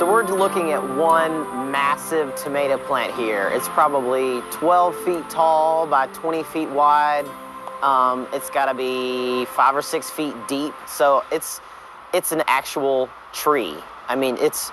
So we're looking at one massive tomato plant here. It's probably 12 feet tall by 20 feet wide. It's got to be 5 or 6 feet deep. So it's an actual tree. I mean, it's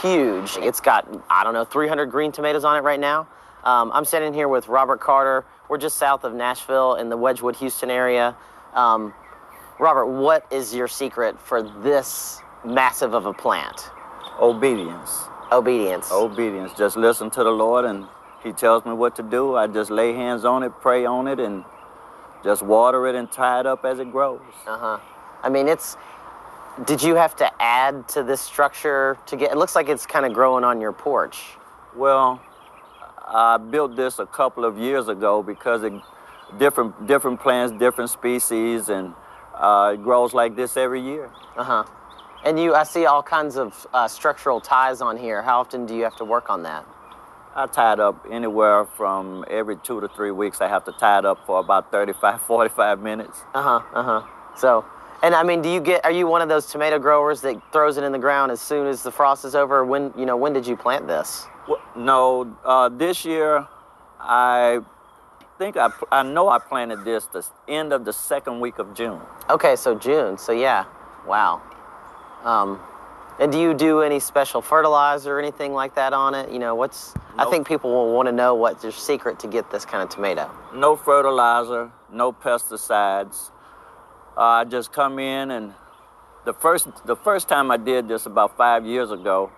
huge. It's got, I don't know, 300 green tomatoes on it right now. I'm standing here with Robert Carter. We're just south of Nashville in the Wedgwood, Houston area. Robert, what is your secret for this massive of a plant? Obedience. Obedience. Obedience. Just listen to the Lord, and He tells me what to do. I just lay hands on it, pray on it, and just water it and tie it up as it grows. I mean, did you have to add to this structure to get, it looks like it's kind of growing on your porch. Well, I built this a couple of years ago because different plants, different species, and it grows like this every year. And I see all kinds of structural ties on here. How often do you have to work on that? I tie it up anywhere from every 2 to 3 weeks. I have to tie it up for about 35, 45 minutes. So, and I mean, are you one of those tomato growers that throws it in the ground as soon as the frost is over? When did you plant this? Well, no, this year, I know I planted this the end of the second week of June. Okay, so June, so yeah, wow. And do you do any special fertilizer or anything like that on it? You know, Nope. I think people will want to know what's your secret to get this kind of tomato. No fertilizer, no pesticides. I just come in, and the first time I did this about 5 years ago,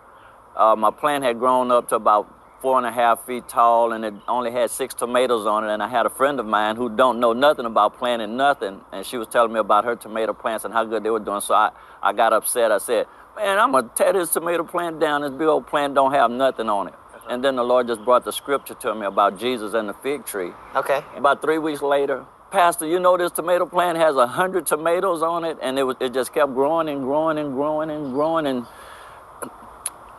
my plant had grown up to about 4.5 feet tall, and it only had 6 tomatoes on it. And I had a friend of mine who don't know nothing about planting nothing, and she was telling me about her tomato plants and how good they were doing. So I got upset. I said, man, I'm gonna tear this tomato plant down. This big old plant don't have nothing on it. And then the Lord just brought the scripture to me about Jesus and the fig tree. Okay. About 3 weeks later, Pastor, you know this tomato plant has 100 tomatoes on it, and it just kept growing and growing and growing and growing, and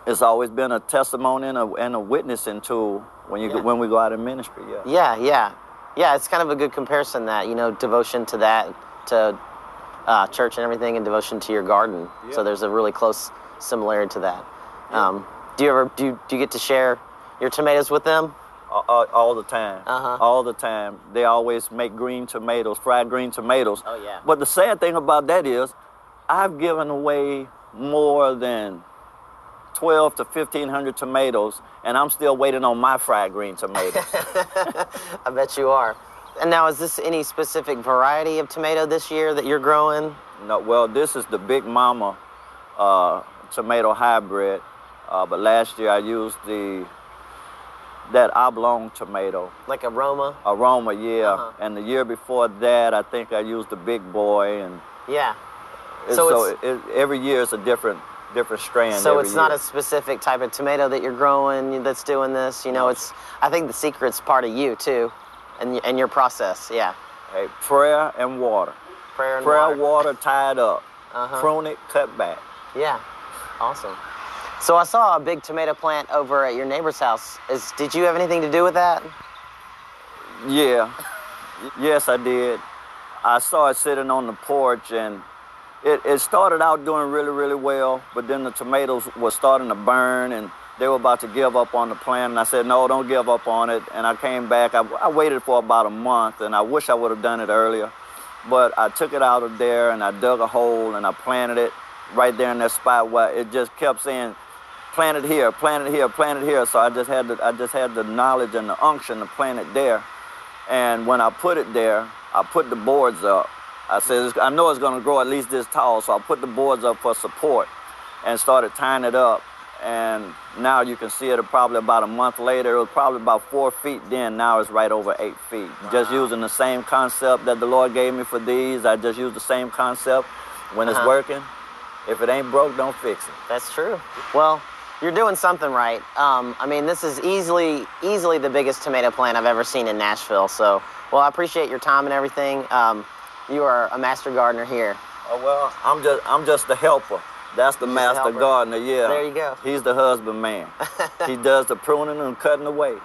it's always been a testimony and a witnessing tool when we go out in ministry. Yeah. It's kind of a good comparison, that, you know, devotion to that, to church and everything, and devotion to your garden. Yeah. So there's a really close similarity to that. Yeah. Do you get to share your tomatoes with them? All the time. All the time. They always make green tomatoes, fried green tomatoes. Oh, yeah. But the sad thing about that is I've given away more than 12 to 1,500 tomatoes, and I'm still waiting on my fried green tomatoes. I bet you are. And now, is this any specific variety of tomato this year that you're growing? No, well, this is the Big Mama tomato hybrid, but last year I used that oblong tomato. Like Aroma? Aroma, yeah. And the year before that, I think I used the Big Boy, and yeah. Every year it's a different strand. So it's not a specific type of tomato that you're growing that's doing this. You know, I think the secret's part of you too, and your process. Yeah. Hey, prayer and water. Prayer and water. Water, tie it up. Prune it, cut back. Yeah. Awesome. So I saw a big tomato plant over at your neighbor's house. Did you have anything to do with that? Yeah. Yes, I did. I saw it sitting on the porch, and it started out doing really, really well, but then the tomatoes were starting to burn, and they were about to give up on the plant, and I said, no, don't give up on it. And I came back. I waited for about a month, and I wish I would have done it earlier, but I took it out of there, and I dug a hole, and I planted it right there in that spot where it just kept saying, plant it here, plant it here, plant it here. So I just had the knowledge and the unction to plant it there. And when I put it there, I put the boards up. I said, I know it's going to grow at least this tall, so I put the boards up for support and started tying it up. And now you can see it probably about a month later. It was probably about 4 feet then. Now it's right over 8 feet. Wow. Just using the same concept that the Lord gave me for these. I just use the same concept. When it's working, if it ain't broke, don't fix it. That's true. Well, you're doing something right. I mean, this is easily the biggest tomato plant I've ever seen in Nashville. So, well, I appreciate your time and everything. You are a master gardener here. Oh, well, I'm just the helper. That's the master gardener, yeah. There you go. He's the husbandman. He does the pruning and cutting away.